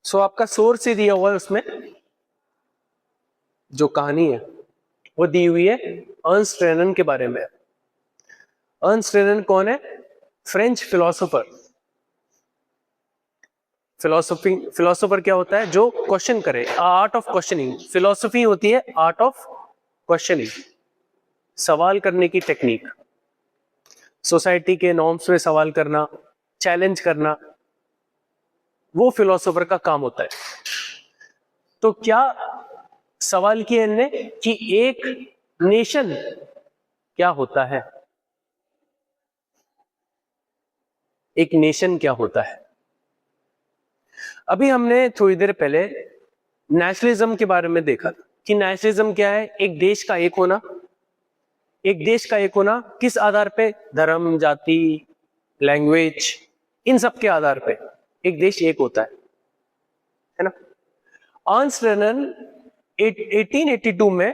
सो आपका सोर्स ही दिया हुआ है, उसमें जो कहानी है वो दी हुई है अर्नस्ट रेनन के बारे में। अर्नस्ट रेनन कौन है? French philosopher. फिलोसोफर क्या होता है? जो क्वेश्चन करे, आर्ट ऑफ क्वेश्चनिंग। फिलोसफी होती है आर्ट ऑफ क्वेश्चनिंग, सवाल करने की टेक्निक, सोसाइटी के नॉर्म्स पे सवाल करना, चैलेंज करना, वो फिलोसोफर का काम होता है। तो क्या सवाल किया इनने कि एक नेशन क्या होता है, एक नेशन क्या होता है। अभी हमने थोड़ी देर पहले नेशनलिज्म के बारे में देखा कि नेशनलिज्म क्या है? एक देश का एक होना। एक देश का एक होना किस आधार पे? धर्म, जाति, लैंग्वेज, इन सब के आधार पे एक देश एक होता है ना। अर्नस्ट रेनन 1882 में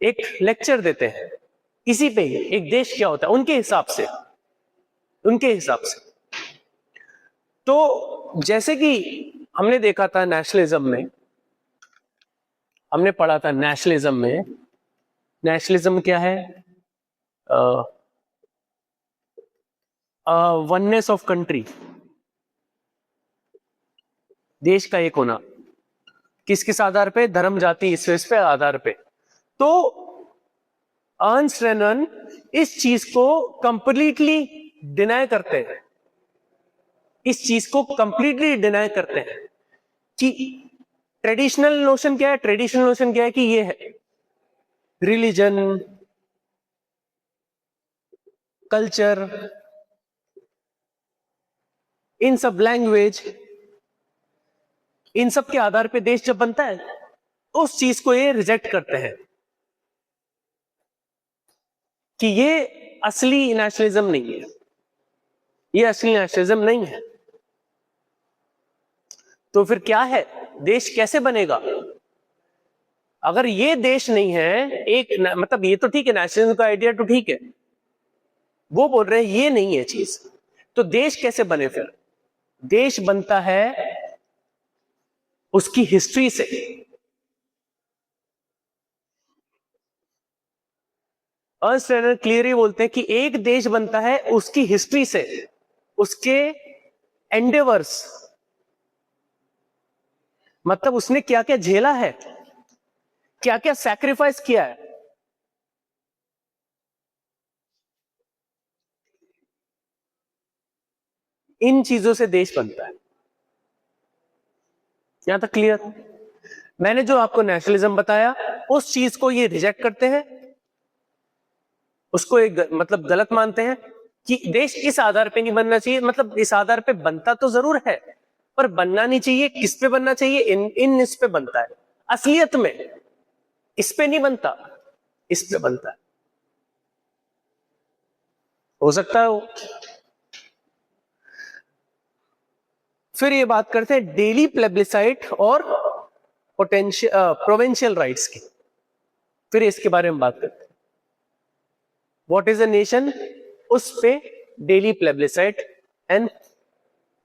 एक लेक्चर देते हैं इसी पे ही, एक देश क्या होता है उनके हिसाब से। तो जैसे कि हमने देखा था नेशनलिज्म में, हमने पढ़ा था नेशनलिज्म में, नेशनलिज्म क्या है? वननेस ऑफ कंट्री, देश का एक होना। किस किस आधार पे? धर्म, जाति, इस पे आधार पे। तो अर्नस्ट रेनन इस चीज को कंप्लीटली डिनाई करते हैं, इस चीज को कंप्लीटली डिनाई करते हैं कि ट्रेडिशनल नोशन क्या है? ट्रेडिशनल नोशन क्या है कि ये है रिलीजन, कल्चर, इन सब लैंग्वेज, इन सब के आधार पे देश जब बनता है, उस चीज को ये रिजेक्ट करते हैं कि ये असली नेशनलिज्म नहीं है, ये असली नेशनलिज्म नहीं है। तो फिर क्या है? देश कैसे बनेगा? अगर ये देश नहीं है, एक मतलब ये तो ठीक है, नेशनलिज्म का आइडिया तो ठीक है, वो बोल रहे हैं ये नहीं है चीज, तो देश कैसे बने? फिर देश बनता है उसकी हिस्ट्री से। अर्नस्ट रेनन क्लियरली बोलते हैं कि एक देश बनता है उसकी हिस्ट्री से, उसके एंडेवर्स, मतलब उसने क्या क्या झेला है, क्या क्या सैक्रिफाइस किया है, इन चीजों से देश बनता है। यहां तक क्लियर? मैंने जो आपको नेशनलिज्म बताया, उस चीज को ये रिजेक्ट करते हैं, उसको एक मतलब गलत मानते हैं कि देश इस आधार पे नहीं बनना चाहिए। मतलब इस आधार पे बनता तो जरूर है, पर बनना नहीं चाहिए। किस पे बनना चाहिए? इन इस पे बनता है। असलियत में इस पे नहीं बनता, इस पे बनता है। हो सकता है वो। फिर ये बात करते हैं डेली प्लेबिसाइट और पोटेंशियल प्रोविंशियल राइट्स की। फिर इसके बारे में बात करते हैं। व्हाट इज अ नेशन, उस पे daily plebiscite and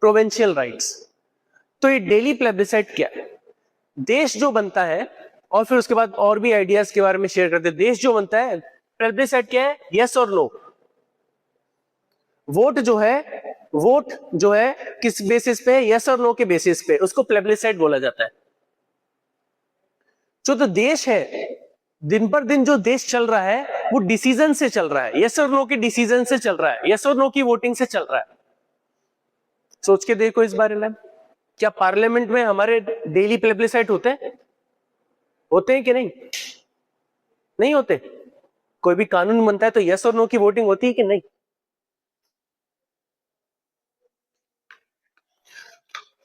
provincial rights. तो ये डेली प्लेबिसाइट क्या है? देश जो बनता है, और फिर उसके बाद और भी आइडियाज के बारे में शेयर करते हैं। देश जो बनता है, प्लेबिसाइट क्या है? यस और नो। वोट जो है किस बेसिस पे? यस और नो के बेसिस पे, उसको प्लेबिसाइट बोला जाता है। जो तो देश है, दिन पर दिन जो देश चल रहा है वो डिसीजन से चल रहा है, यस और नो के डिसीजन से चल रहा है, यस और नो की वोटिंग से चल रहा है। सोच के देखो इस बारे में। क्या पार्लियामेंट में हमारे डेली प्लेबिसाइट होते हैं कि नहीं? नहीं होते। कोई भी कानून बनता है तो यस और नो की वोटिंग होती है कि नहीं?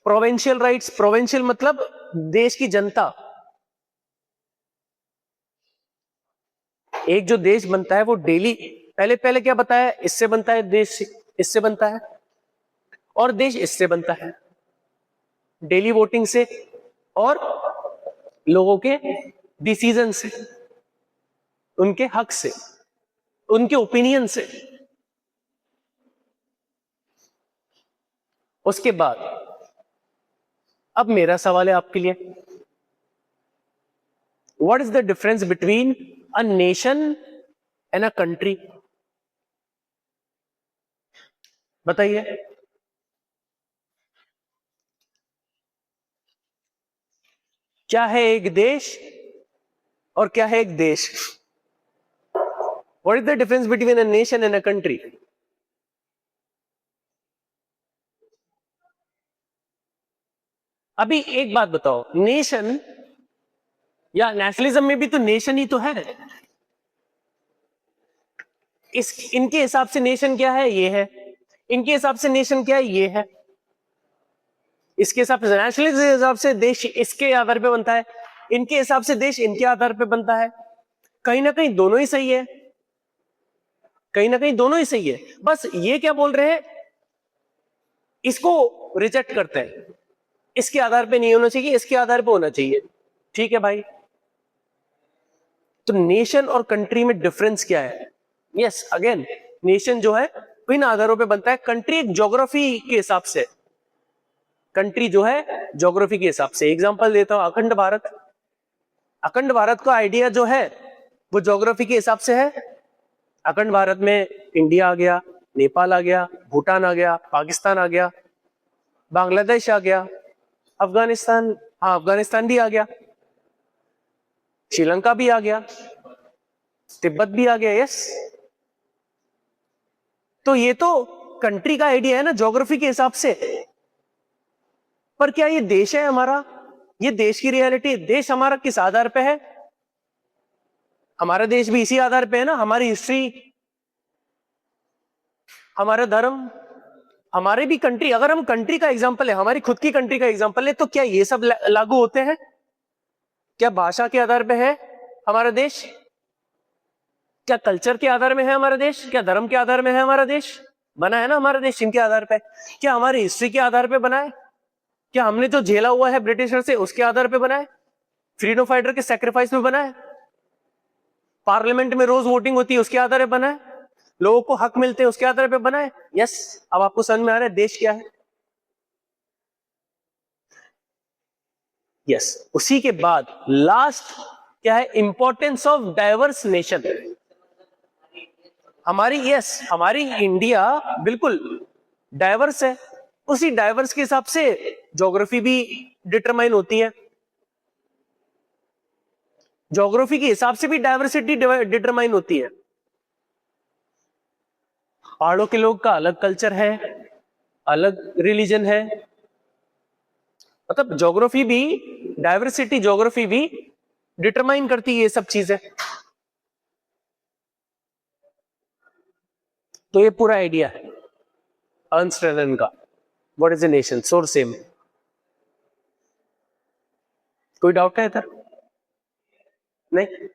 प्रोविंशियल राइट्स, प्रोविंशियल मतलब देश की जनता। एक जो देश बनता है वो डेली, पहले पहले क्या बताया? इससे बनता है देश, इससे बनता है, और देश इससे बनता है, डेली वोटिंग से और लोगों के डिसीजन से, उनके हक से, उनके ओपिनियन से। उसके बाद अब मेरा सवाल है आपके लिए, what is the difference between a nation and a country? बताइए। क्या है एक देश और क्या है एक देश? What is the difference between a nation and a country? अभी एक बात बताओ, नेशन या नेशनलिज्म में भी तो नेशन ही तो है। इस इनके हिसाब से नेशन क्या है? ये है। इनके हिसाब से नेशन क्या है? ये है। इसके हिसाब से नेशनलिज्म के हिसाब से देश इसके आधार पे बनता है, इनके हिसाब से देश इनके आधार पे बनता है। कहीं ना कहीं दोनों ही सही है, कहीं ना कहीं दोनों ही सही है। बस ये क्या बोल रहे हैं, इसको रिजेक्ट करते हैं, इसके आधार पे नहीं होना चाहिए, इसके आधार पे होना चाहिए। ठीक है भाई, तो नेशन और कंट्री में डिफरेंस क्या है? यस, अगेन नेशन जो है विभिन्न आधारों पे बनता है, कंट्री एक ज्योग्राफी के हिसाब से, कंट्री जो है ज्योग्राफी के हिसाब से। एग्जांपल देता हूं, अखंड भारत। अखंड भारत का आइडिया जो है वो ज्योग्राफी के हिसाब से है। अखंड भारत में इंडिया आ गया, नेपाल आ गया, भूटान आ गया, पाकिस्तान आ गया, बांग्लादेश आ गया, अफगानिस्तान, हाँ अफगानिस्तान भी आ गया, श्रीलंका भी आ गया, तिब्बत भी आ गया। यस, तो ये तो कंट्री का आइडिया है ना, ज्योग्राफी के हिसाब से। पर क्या ये देश है हमारा? ये देश की रियलिटी, देश हमारा किस आधार पे है? हमारा देश भी इसी आधार पे है ना, हमारी हिस्ट्री, हमारा धर्म, हमारे भी कंट्री। अगर हम कंट्री का एग्जांपल है, हमारी खुद की कंट्री का एग्जांपल है, तो क्या ये सब लागू होते हैं? क्या भाषा के आधार पे है हमारा देश? क्या कल्चर के आधार में है हमारा देश? क्या धर्म के आधार में है हमारा देश? बना है ना हमारा देश इनके आधार पे। क्या हमारी हिस्ट्री के आधार पे बना है? क्या हमने जो झेला हुआ है ब्रिटिशर से उसके आधार पे बना है? फ्रीडम फाइटर के सेक्रीफाइस पे बना है? पार्लियामेंट में रोज वोटिंग होती है उसके आधार पे बना है? लोगों को हक मिलते हैं उसके आधार पे बना है? यस, अब आपको समझ में आ रहा है देश क्या है? यस, उसी के बाद लास्ट क्या है? Importance of diverse nation. हमारी इंडिया बिल्कुल डाइवर्स है, उसी डाइवर्स के हिसाब से ज्योग्राफी भी डिटरमाइन होती है, ज्योग्राफी के हिसाब से भी डाइवर्सिटी डिटरमाइन होती है। पहाड़ों के लोग का अलग कल्चर है, अलग रिलीजन है, मतलब ज्योग्राफी भी, डाइवर्सिटी ज्योग्राफी भी डिटरमाइन करती है ये सब चीजें। तो ये पूरा आइडिया है अर्नस्ट रैलन का, what is a nation. So same. कोई डाउट है इधर? नहीं?